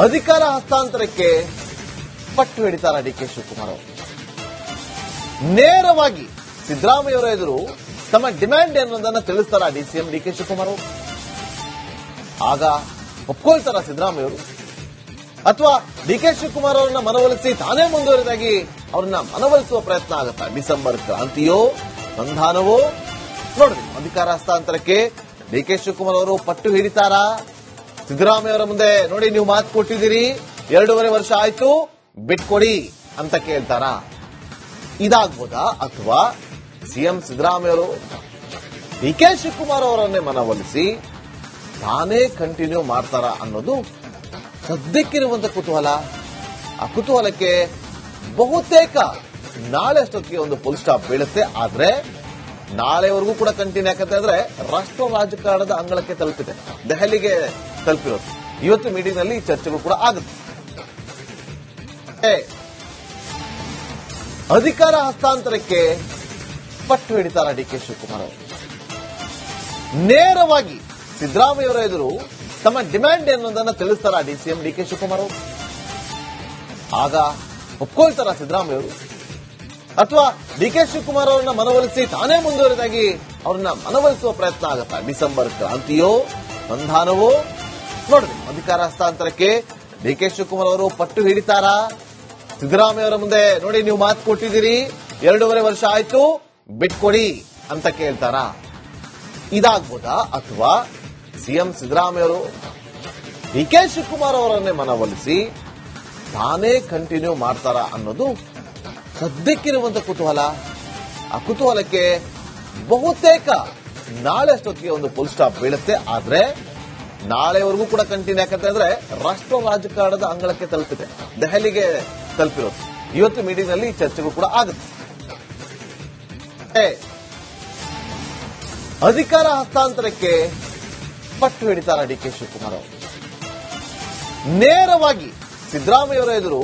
ಅಧಿಕಾರ ಹಸ್ತಾಂತರಕ್ಕೆ ಪಟ್ಟು ಹಿಡಿತಾರ ಡಿಕೆ ಶಿವಕುಮಾರ್ ಅವರು. ನೇರವಾಗಿ ಸಿದ್ದರಾಮಯ್ಯ ಅವರ ಎದುರು ತಮ್ಮ ಡಿಮ್ಯಾಂಡ್ ಅನ್ನೋದನ್ನ ತಿಳಿಸ್ತಾರ ಡಿಸಿಎಂ ಡಿಕೆ ಶಿವಕುಮಾರ್ ಅವರು. ಆಗ ಒಪ್ಕೊಳ್ತಾರ ಸಿದ್ದರಾಮಯ್ಯ ಅವರು, ಅಥವಾ ಡಿಕೆ ಶಿವಕುಮಾರ್ ಅವರನ್ನ ಮನವೊಲಿಸಿ ತಾನೇ ಮುಂದುವರೆದಾಗಿ ಅವ್ರನ್ನ ಮನವೊಲಿಸುವ ಪ್ರಯತ್ನ ಆಗುತ್ತಾ? ಡಿಸೆಂಬರ್ ಕ್ರಾಂತಿಯೋ ಸಂಧಾನವೋ ನೋಡ್ರಿ. ಅಧಿಕಾರ ಹಸ್ತಾಂತರಕ್ಕೆ ಡಿಕೆ ಶಿವಕುಮಾರ್ ಅವರು ಪಟ್ಟು ಹಿಡಿತಾರ? ಸಿದ್ದರಾಮಯ್ಯ ಅವರ ಮುಂದೆ ನೋಡಿ, ನೀವು ಮಾತು ಕೊಟ್ಟಿದ್ದೀರಿ, 2.5 ವರ್ಷ ಆಯ್ತು, ಬಿಟ್ಕೊಡಿ ಅಂತ ಕೇಳ್ತಾರ? ಇದಾಗ್ಬೋದಾ? ಅಥವಾ ಸಿಎಂ ಸಿದ್ದರಾಮಯ್ಯ ಅವರು ಡಿಕೆ ಶಿವಕುಮಾರ್ ಅವರನ್ನೇ ಮನವೊಲಿಸಿ ತಾನೇ ಕಂಟಿನ್ಯೂ ಮಾಡ್ತಾರ ಅನ್ನೋದು ಸದ್ಯಕ್ಕಿರುವಂತ ಕುತೂಹಲ. ಆ ಕುತೂಹಲಕ್ಕೆ ಬಹುತೇಕ ನಾಳೆ ಅಷ್ಟೊತ್ತಿಗೆ ಒಂದು ಫುಲ್ ಸ್ಟಾಪ್ ಬೀಳುತ್ತೆ. ಆದ್ರೆ ನಾಳೆವರೆಗೂ ಕೂಡ ಕಂಟಿನ್ಯೂ ಯಾಕಂತ ಅಂದ್ರೆ ರಾಷ್ಟ್ರ ರಾಜಕಾರಣದ ಅಂಗಳಕ್ಕೆ ತಲುಪಿದೆ, ದೆಹಲಿಗೆ ತಲುಪಿರೋದು. ಇವತ್ತು ಮೀಟಿಂಗ್ ನಲ್ಲಿ ಚರ್ಚೆಗಳು ಕೂಡ ಆಗುತ್ತೆ. ಅಧಿಕಾರ ಹಸ್ತಾಂತರಕ್ಕೆ ಪಟ್ಟು ಹಿಡಿತಾರ ಡಿಕೆ ಶಿವಕುಮಾರ್ ಅವರು. ನೇರವಾಗಿ ಸಿದ್ದರಾಮಯ್ಯ ಅವರ ಎದುರು ತಮ್ಮ ಡಿಮ್ಯಾಂಡ್ ಅನ್ನೋದನ್ನ ತಿಳಿಸ್ತಾರ ಡಿಸಿಎಂ ಡಿಕೆ ಶಿವಕುಮಾರ್ ಅವರು. ಆಗ ಒಪ್ಕೊಳ್ತಾರ ಸಿದ್ದರಾಮಯ್ಯ ಅವರು, ಅಥವಾ ಡಿಕೆ ಶಿವಕುಮಾರ್ ಅವರನ್ನ ಮನವೊಲಿಸಿ ತಾನೇ ಮುಂದುವರೆದಾಗಿ ಅವ್ರನ್ನ ಮನವೊಲಿಸುವ ಪ್ರಯತ್ನ ಆಗುತ್ತಾ? ಡಿಸೆಂಬರ್ ಕ್ರಾಂತಿಯೋ ಸಂಧಾನವೋ ನೋಡ್ರಿ. ಅಧಿಕಾರ ಹಸ್ತಾಂತರಕ್ಕೆ ಡಿಕೆ ಶಿವಕುಮಾರ್ ಅವರು ಪಟ್ಟು ಹಿಡಿತಾರ? ಸಿದ್ದರಾಮಯ್ಯ ಅವರ ಮುಂದೆ ನೋಡಿ, ನೀವು ಮಾತು ಕೊಟ್ಟಿದ್ದೀರಿ, 2.5 ವರ್ಷ ಆಯ್ತು, ಬಿಟ್ಕೊಡಿ ಅಂತ ಕೇಳ್ತಾರ? ಇದಾಗ್ಬೋದಾ? ಅಥವಾ ಸಿಎಂ ಸಿದ್ದರಾಮಯ್ಯ ಅವರು ಡಿಕೆ ಶಿವಕುಮಾರ್ ಅವರನ್ನೇ ಮನವೊಲಿಸಿ ತಾನೇ ಕಂಟಿನ್ಯೂ ಮಾಡ್ತಾರ ಅನ್ನೋದು ಸದ್ಯಕ್ಕಿರುವಂತ ಕುತೂಹಲ. ಆ ಕುತೂಹಲಕ್ಕೆ ಬಹುತೇಕ ನಾಳೆ ಅಷ್ಟೊತ್ತಿಗೆ ಒಂದು ಫುಲ್ ಸ್ಟಾಪ್ ಬೀಳುತ್ತೆ. ಆದ್ರೆ ನಾಳೆವರೆಗೂ ಕೂಡ ಕಂಟಿನ್ಯೂ ಯಾಕಂತ ಅಂದ್ರೆ ರಾಷ್ಟ್ರ ರಾಜಕಾರಣದ ಅಂಗಳಕ್ಕೆ ತಲುಪಿದೆ, ದೆಹಲಿಗೆ ತಲುಪಿರೋದು. ಇವತ್ತು ಮೀಟಿಂಗ್ ನಲ್ಲಿ ಚರ್ಚೆಗಳು ಕೂಡ ಆಗುತ್ತೆ. ಅಧಿಕಾರ ಹಸ್ತಾಂತರಕ್ಕೆ ಪಟ್ಟು ಹಿಡಿತಾರ ಡಿಕೆ ಶಿವಕುಮಾರ್ ಅವರು. ನೇರವಾಗಿ ಸಿದ್ದರಾಮಯ್ಯ ಅವರ ಎದುರು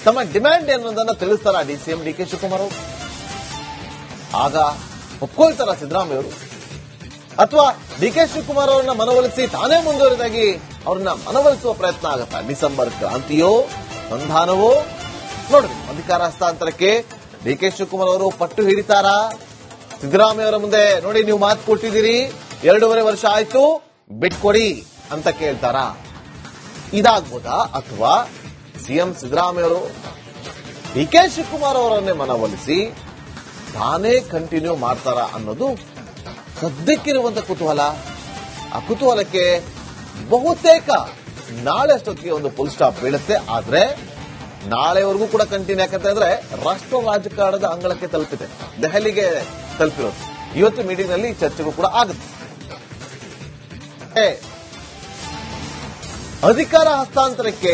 ತಮ್ಮ ಡಿಮ್ಯಾಂಡ್ ಅನ್ನೋದನ್ನ ತಿಳಿಸ್ತಾರ ಡಿಸಿಎಂ ಡಿಕೆ ಶಿವಕುಮಾರ್ ಅವರು. ಆಗ ಒಪ್ಕೊಳ್ತಾರ ಸಿದ್ದರಾಮಯ್ಯ ಅವರು, ಅಥವಾ ಡಿಕೆ ಶಿವಕುಮಾರ್ ಅವರನ್ನ ಮನವೊಲಿಸಿ ತಾನೇ ಮುಂದುವರೆದಾಗಿ ಅವ್ರನ್ನ ಮನವೊಲಿಸುವ ಪ್ರಯತ್ನ ಆಗುತ್ತಾ? ಡಿಸೆಂಬರ್ ಕ್ರಾಂತಿಯೋ ಸಂಧಾನವೋ ನೋಡ್ರಿ. ಅಧಿಕಾರ ಹಸ್ತಾಂತರಕ್ಕೆ ಡಿಕೆ ಶಿವಕುಮಾರ್ ಅವರು ಪಟ್ಟು ಹಿಡಿತಾರ? ಸಿದ್ದರಾಮಯ್ಯ ಅವರ ಮುಂದೆ ನೋಡಿ, ನೀವು ಮಾತು ಕೊಟ್ಟಿದ್ದೀರಿ, 2.5 ವರ್ಷ ಆಯ್ತು, ಬಿಟ್ಕೊಡಿ ಅಂತ ಕೇಳ್ತಾರ? ಇದಾಗ್ಬೋದಾ? ಅಥವಾ ಸಿಎಂ ಸಿದ್ದರಾಮಯ್ಯ ಅವರು ಡಿಕೆ ಶಿವಕುಮಾರ್ ಅವರನ್ನೇ ಮನವೊಲಿಸಿ ತಾನೇ ಕಂಟಿನ್ಯೂ ಮಾಡ್ತಾರ ಅನ್ನೋದು ಸದ್ಯಕ್ಕಿರುವಂತ ಕುತೂಹಲ. ಆ ಕುತೂಹಲಕ್ಕೆ ಬಹುತೇಕ ನಾಳೆ ಅಷ್ಟೊತ್ತಿಗೆ ಒಂದು ಫುಲ್ ಸ್ಟಾಪ್ ಬೀಳುತ್ತೆ. ಆದ್ರೆ ನಾಳೆವರೆಗೂ ಕೂಡ ಕಂಟಿನ್ಯೂ ಯಾಕಂತ ಅಂದ್ರೆ ರಾಷ್ಟ್ರ ರಾಜಕಾರಣದ ಅಂಗಳಕ್ಕೆ ತಲುಪಿದೆ, ದೆಹಲಿಗೆ ತಲುಪಿರೋದು. ಇವತ್ತು ಮೀಟಿಂಗ್ ನಲ್ಲಿ ಚರ್ಚೆಗಳು ಕೂಡ ಆಗುತ್ತೆ. ಅಧಿಕಾರ ಹಸ್ತಾಂತರಕ್ಕೆ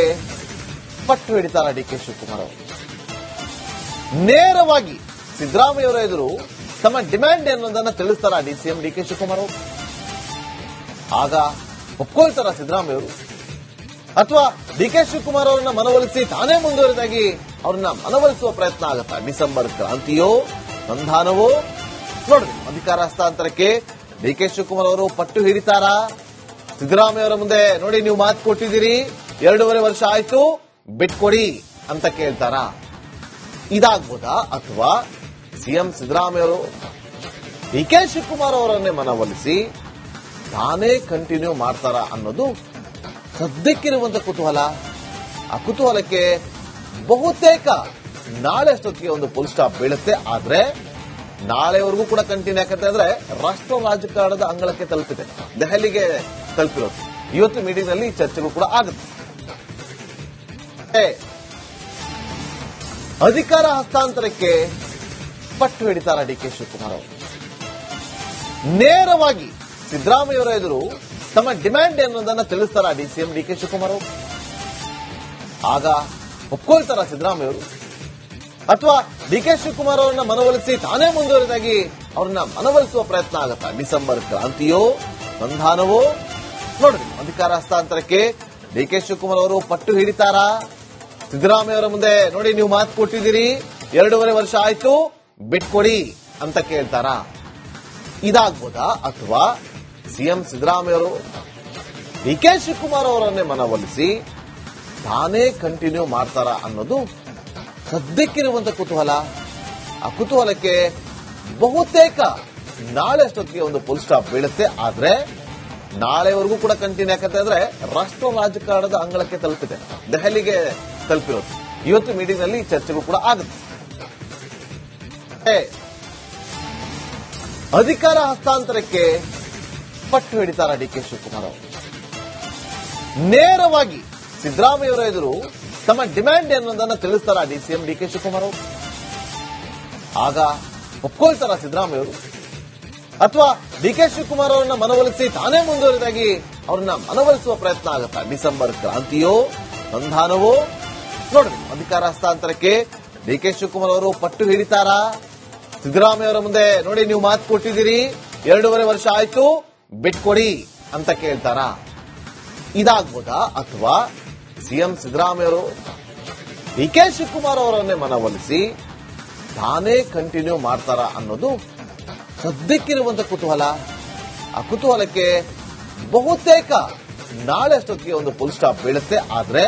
ಪಟ್ಟು ಹಿಡಿತಾರ ಡಿಕೆ ಶಿವಕುಮಾರ್ ಅವರು. ನೇರವಾಗಿ ಸಿದ್ದರಾಮಯ್ಯ ಅವರ ಎದುರು ತಮ್ಮ ಡಿಮ್ಯಾಂಡ್ ಅನ್ನೋದನ್ನ ತಿಳಿಸ್ತಾರ ಡಿಸಿಎಂ ಡಿಕೆ ಶಿವಕುಮಾರ್ ಅವರು. ಆಗ ಒಪ್ಕೊಳ್ತಾರ ಸಿದ್ದರಾಮಯ್ಯ ಅವರು, ಅಥವಾ ಡಿಕೆ ಶಿವಕುಮಾರ್ ಅವರನ್ನ ಮನವೊಲಿಸಿ ತಾನೇ ಮುಂದುವರೆದಾಗಿ ಅವ್ರನ್ನ ಮನವೊಲಿಸುವ ಪ್ರಯತ್ನ ಆಗುತ್ತಾ? ಡಿಸೆಂಬರ್ ಕ್ರಾಂತಿಯೋ ಸಂಧಾನವೋ ನೋಡ್ರಿ. ಅಧಿಕಾರ ಹಸ್ತಾಂತರಕ್ಕೆ ಡಿಕೆ ಶಿವಕುಮಾರ್ ಅವರು ಪಟ್ಟು ಹಿಡಿತಾರ? ಸಿದ್ದರಾಮಯ್ಯ ಅವರ ಮುಂದೆ ನೋಡಿ, ನೀವು ಮಾತು ಕೊಟ್ಟಿದ್ದೀರಿ, 2.5 ವರ್ಷ ಆಯ್ತು, ಬಿಟ್ಕೊಡಿ ಅಂತ ಕೇಳ್ತಾರ? ಇದಾಗ್ಬೋದಾ? ಅಥವಾ ಸಿಎಂ ಸಿದ್ದರಾಮಯ್ಯ ಅವರು ಡಿಕೆ ಶಿವಕುಮಾರ್ ಅವರನ್ನೇ ಮನವೊಲಿಸಿ ತಾನೇ ಕಂಟಿನ್ಯೂ ಮಾಡ್ತಾರ ಅನ್ನೋದು ಸದ್ಯಕ್ಕಿರುವಂತ ಕುತೂಹಲ. ಆ ಕುತೂಹಲಕ್ಕೆ ಬಹುತೇಕ ನಾಳೆ ಅಷ್ಟೊತ್ತಿಗೆ ಒಂದು ಫುಲ್ ಸ್ಟಾಪ್ ಬೀಳುತ್ತೆ. ಆದ್ರೆ ನಾಳೆವರೆಗೂ ಕೂಡ ಕಂಟಿನ್ಯೂ ಯಾಕಂತ ಅಂದ್ರೆ ರಾಷ್ಟ್ರ ರಾಜಕಾರಣದ ಅಂಗಳಕ್ಕೆ ತಲುಪಿದೆ, ದೆಹಲಿಗೆ ತಲುಪಿರೋದು. ಇವತ್ತು ಮೀಟಿಂಗ್ ನಲ್ಲಿ ಚರ್ಚೆಗಳು ಕೂಡ ಆಗುತ್ತೆ. ಅಧಿಕಾರ ಹಸ್ತಾಂತರಕ್ಕೆ ಪಟ್ಟು ಹಿಡಿತಾರ ಡಿಕೆ ಶಿವಕುಮಾರ್ ಅವರು. ನೇರವಾಗಿ ಸಿದ್ದರಾಮಯ್ಯ ಅವರ ಎದುರು ತಮ್ಮ ಡಿಮ್ಯಾಂಡ್ ಅನ್ನೋದನ್ನ ತಿಳಿಸ್ತಾರ ಡಿಸಿಎಂ ಡಿಕೆ ಶಿವಕುಮಾರ್ ಅವರು. ಆಗ ಒಪ್ಕೊಳ್ತಾರ ಸಿದ್ದರಾಮಯ್ಯ ಅವರು, ಅಥವಾ ಡಿಕೆ ಶಿವಕುಮಾರ್ ಅವರನ್ನ ಮನವೊಲಿಸಿ ತಾನೇ ಮುಂದುವರೆದಾಗಿ ಅವ್ರನ್ನ ಮನವೊಲಿಸುವ ಪ್ರಯತ್ನ ಆಗುತ್ತಾ? ಡಿಸೆಂಬರ್ ಕ್ರಾಂತಿಯೋ ಸಂಧಾನವೋ ನೋಡ್ರಿ. ಅಧಿಕಾರ ಹಸ್ತಾಂತರಕ್ಕೆ ಡಿಕೆ ಶಿವಕುಮಾರ್ ಅವರು ಪಟ್ಟು ಹಿಡಿತಾರ? ಸಿದ್ದರಾಮಯ್ಯ ಅವರ ಮುಂದೆ ನೋಡಿ, ನೀವು ಮಾತು ಕೊಟ್ಟಿದ್ದೀರಿ, 2.5 ವರ್ಷ ಆಯ್ತು, ಬಿಟ್ಕೊಡಿ ಅಂತ ಕೇಳ್ತಾರ? ಇದಾಗ್ಬೋದಾ? ಅಥವಾ ಸಿಎಂ ಸಿದ್ದರಾಮಯ್ಯ ಅವರು ಡಿ ಕೆ ಶಿವಕುಮಾರ್ ಅವರನ್ನೇ ಮನವೊಲಿಸಿ ತಾನೇ ಕಂಟಿನ್ಯೂ ಮಾಡ್ತಾರ ಅನ್ನೋದು ಸದ್ಯಕ್ಕಿರುವಂತ ಕುತೂಹಲ. ಆ ಕುತೂಹಲಕ್ಕೆ ಬಹುತೇಕ ನಾಳೆ ಅಷ್ಟೊತ್ತಿಗೆ ಒಂದು ಫುಲ್ ಸ್ಟಾಪ್ ಬೀಳುತ್ತೆ. ಆದ್ರೆ ನಾಳೆವರೆಗೂ ಕೂಡ ಕಂಟಿನ್ಯೂ ಯಾಕಂತಂದ್ರೆ ರಾಷ್ಟ್ರ ರಾಜಕಾರಣದ ಅಂಗಳಕ್ಕೆ ತಲುಪಿದೆ, ದೆಹಲಿಗೆ ತಲುಪಿರೋದು. ಇವತ್ತು ಮೀಟಿಂಗ್ ನಲ್ಲಿ ಚರ್ಚೆಗೂ ಕೂಡ ಆಗುತ್ತೆ. ಅಧಿಕಾರ ಹಸ್ತಾಂತರಕ್ಕೆ ಪಟ್ಟು ಹಿಡಿತಾರ ಡಿ ಕೆ ಶಿವಕುಮಾರ್ ಅವರು. ನೇರವಾಗಿ ಸಿದ್ದರಾಮಯ್ಯವರ ಎದುರು ತಮ್ಮ ಡಿಮ್ಯಾಂಡ್ ಅನ್ನೋದನ್ನ ತಿಳಿಸ್ತಾರ ಡಿಸಿಎಂ ಡಿ ಕೆ ಶಿವಕುಮಾರ್ ಅವರು. ಆಗ ಒಪ್ಕೊಳ್ತಾರ ಸಿದ್ದರಾಮಯ್ಯವರು, ಅಥವಾ ಡಿ ಕೆ ಶಿವಕುಮಾರ್ ಅವರನ್ನ ಮನವೊಲಿಸಿ ತಾನೇ ಮುಂದುವರಿದಾಗಿ ಅವ್ರನ್ನ ಮನವೊಲಿಸುವ ಪ್ರಯತ್ನ ಆಗುತ್ತಾ? ಡಿಸೆಂಬರ್ ಕ್ರಾಂತಿಯೋ ಸಂಧಾನವೋ ನೋಡ್ರಿ. ಅಧಿಕಾರ ಹಸ್ತಾಂತರಕ್ಕೆ ಡಿ ಕೆ ಶಿವಕುಮಾರ್ ಅವರು ಪಟ್ಟು ಹಿಡಿತಾರ. ಸಿದ್ದರಾಮಯ್ಯ ಅವರ ಮುಂದೆ ನೋಡಿ, ನೀವು ಮಾತು ಕೊಟ್ಟಿದ್ದೀರಿ, 2.5 ವರ್ಷ ಆಯ್ತು, ಬಿಟ್ಕೊಡಿ ಅಂತ ಕೇಳ್ತಾರ. ಇದಾಗ್ಬೋದಾ? ಅಥವಾ ಸಿಎಂ ಸಿದ್ದರಾಮಯ್ಯ ಅವರು ಡಿ ಕೆ ಶಿವಕುಮಾರ್ ಅವರನ್ನೇ ಮನವೊಲಿಸಿ ತಾನೇ ಕಂಟಿನ್ಯೂ ಮಾಡ್ತಾರ ಅನ್ನೋದು ಸದ್ಯಕ್ಕಿರುವಂತ ಕುತೂಹಲ. ಆ ಕುತೂಹಲಕ್ಕೆ ಬಹುತೇಕ ನಾಳೆ ಅಷ್ಟೊತ್ತಿಗೆ ಒಂದು ಫುಲ್ ಸ್ಟಾಪ್ ಬೀಳುತ್ತೆ. ಆದ್ರೆ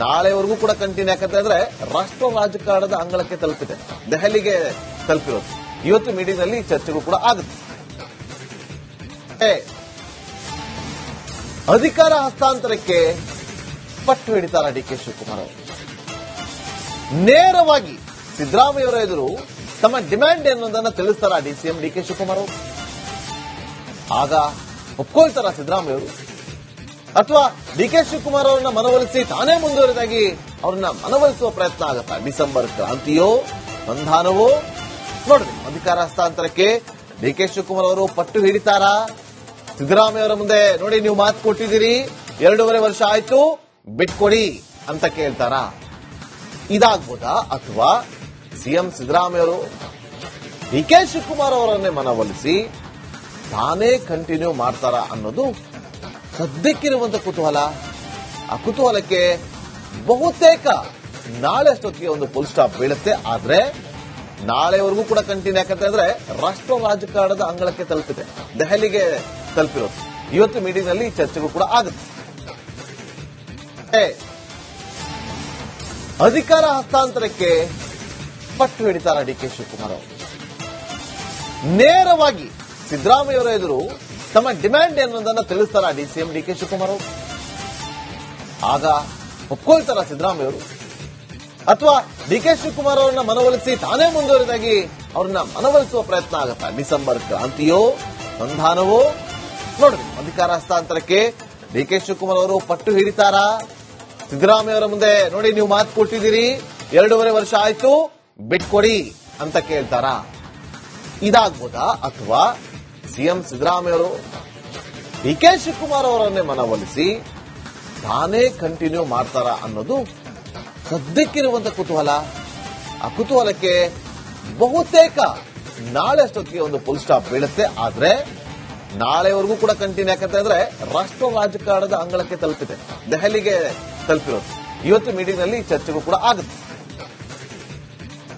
ನಾಳೆವರೆಗೂ ಕೂಡ ಕಂಟಿನ್ಯೂ ಯಾಕಂತಂದ್ರೆ ರಾಷ್ಟ್ರ ರಾಜಕಾರಣದ ಅಂಗಳಕ್ಕೆ ತಲುಪಿದೆ, ದೆಹಲಿಗೆ ತಲುಪಿರೋದು. ಇವತ್ತು ಮೀಟಿಂಗ್ ನಲ್ಲಿ ಚರ್ಚೆಗೂ ಕೂಡ ಆಗುತ್ತೆ. ಅಧಿಕಾರ ಹಸ್ತಾಂತರಕ್ಕೆ ಪಟ್ಟು ಹಿಡಿತಾರ ಡಿ ಕೆ ಶಿವಕುಮಾರ್ ಅವರು. ನೇರವಾಗಿ ಸಿದ್ದರಾಮಯ್ಯವರ ಎದುರು ತಮ್ಮ ಡಿಮ್ಯಾಂಡ್ ಅನ್ನೋದನ್ನ ತಿಳಿಸ್ತಾರ ಡಿಸಿಎಂ ಡಿ ಕೆ ಶಿವಕುಮಾರ್ ಅವರು. ಆಗ ಒಪ್ಕೊಳ್ತಾರ ಸಿದ್ದರಾಮಯ್ಯವರು, ಅಥವಾ ಡಿ ಕೆ ಶಿವಕುಮಾರ್ ಅವರನ್ನ ಮನವೊಲಿಸಿ ತಾನೇ ಮುಂದುವರಿದಾಗಿ ಅವ್ರನ್ನ ಮನವೊಲಿಸುವ ಪ್ರಯತ್ನ ಆಗುತ್ತಾ? ಡಿಸೆಂಬರ್ ಕ್ರಾಂತಿಯೋ ಸಂಧಾನವೋ ನೋಡ್ರಿ. ಅಧಿಕಾರ ಹಸ್ತಾಂತರಕ್ಕೆ ಡಿ ಕೆ ಶಿವಕುಮಾರ್ ಅವರು ಪಟ್ಟು ಹಿಡಿತಾರ. ಸಿದ್ದರಾಮಯ್ಯ ಅವರ ಮುಂದೆ ನೋಡಿ, ನೀವು ಮಾತು ಕೊಟ್ಟಿದ್ದೀರಿ, 2.5 ವರ್ಷ ಆಯ್ತು, ಬಿಟ್ಕೊಡಿ ಅಂತ ಕೇಳ್ತಾರ. ಇದಾಗ್ಬೋದಾ? ಅಥವಾ ಸಿಎಂ ಸಿದ್ದರಾಮಯ್ಯ ಅವರು ಡಿ ಕೆ ಶಿವಕುಮಾರ್ ಅವರನ್ನೇ ಮನವೊಲಿಸಿ ತಾನೇ ಕಂಟಿನ್ಯೂ ಮಾಡ್ತಾರ ಅನ್ನೋದು ಸದ್ಯಕ್ಕಿರುವಂತ ಕುತೂಹಲ. ಆ ಕುತೂಹಲಕ್ಕೆ ಬಹುತೇಕ ನಾಳೆ ಅಷ್ಟೊತ್ತಿಗೆ ಒಂದು ಫುಲ್ ಸ್ಟಾಪ್ ಬೀಳುತ್ತೆ. ಆದ್ರೆ ನಾಳೆವರೆಗೂ ಕೂಡ ಕಂಟಿನ್ಯೂ ಯಾಕಂತಂದ್ರೆ ರಾಷ್ಟ್ರ ರಾಜಕಾರಣದ ಅಂಗಳಕ್ಕೆ ತಲುಪಿದೆ, ದೆಹಲಿಗೆ ತಲುಪಿರೋದು. ಇವತ್ತು ಮೀಟಿಂಗ್ ನಲ್ಲಿ ಚರ್ಚೆಗೂ ಕೂಡ ಆಗುತ್ತೆ. ಅಧಿಕಾರ ಹಸ್ತಾಂತರಕ್ಕೆ ಪಟ್ಟು ಹಿಡಿತಾರ ಡಿ ಕೆ ಶಿವಕುಮಾರ್ ಅವರು. ನೇರವಾಗಿ ಸಿದ್ದರಾಮಯ್ಯವರ ಎದುರು ತಮ್ಮ ಡಿಮ್ಯಾಂಡ್ ಅನ್ನೋದನ್ನ ತಿಳಿಸ್ತಾರ ಡಿಸಿಎಂ ಡಿ ಕೆ ಶಿವಕುಮಾರ್ ಅವರು. ಆಗ ಒಪ್ಕೊಳ್ತಾರ ಸಿದ್ದರಾಮಯ್ಯವರು, ಅಥವಾ ಡಿ ಕೆ ಶಿವಕುಮಾರ್ ಅವರನ್ನ ಮನವೊಲಿಸಿ ತಾನೇ ಮುಂದುವರಿದಾಗಿ ಅವ್ರನ್ನ ಮನವೊಲಿಸುವ ಪ್ರಯತ್ನ ಆಗುತ್ತಾ? ಡಿಸೆಂಬರ್ ಕ್ರಾಂತಿಯೋ ಸಂಧಾನವೋ ನೋಡ್ರಿ. ಅಧಿಕಾರ ಹಸ್ತಾಂತರಕ್ಕೆ ಡಿ ಕೆ ಶಿವಕುಮಾರ್ ಅವರು ಪಟ್ಟು ಹಿಡಿತಾರ. ಸಿದ್ದರಾಮಯ್ಯ ಅವರ ಮುಂದೆ ನೋಡಿ, ನೀವು ಮಾತು ಕೊಟ್ಟಿದ್ದೀರಿ, 2.5 ವರ್ಷ ಆಯ್ತು, ಬಿಟ್ಕೊಡಿ ಅಂತ ಕೇಳ್ತಾರ. ಇದಾಗ್ಬೋದಾ? ಅಥವಾ ಸಿಎಂ ಸಿದ್ದರಾಮಯ್ಯ ಅವರು ಡಿ ಕೆ ಶಿವಕುಮಾರ್ ಅವರನ್ನೇ ಮನವೊಲಿಸಿ ತಾನೇ ಕಂಟಿನ್ಯೂ ಮಾಡ್ತಾರ ಅನ್ನೋದು ಸದ್ಯಕ್ಕಿರುವಂತ ಕುತೂಹಲ. ಆ ಕುತೂಹಲಕ್ಕೆ ಬಹುತೇಕ ನಾಳೆ ಅಷ್ಟೊತ್ತಿಗೆ ಒಂದು ಫುಲ್ ಸ್ಟಾಪ್ ಬೀಳುತ್ತೆ. ಆದ್ರೆ ನಾಳೆವರೆಗೂ ಕೂಡ ಕಂಟಿನ್ಯೂ ಯಾಕಂತಂದ್ರೆ ರಾಷ್ಟ್ರ ರಾಜಕಾರಣದ ಅಂಗಳಕ್ಕೆ ತಲುಪಿದೆ, ದೆಹಲಿಗೆ ತಲುಪಿರೋದು. ಇವತ್ತು ಮೀಟಿಂಗ್ ನಲ್ಲಿ ಚರ್ಚೆಗೂ ಕೂಡ ಆಗುತ್ತೆ.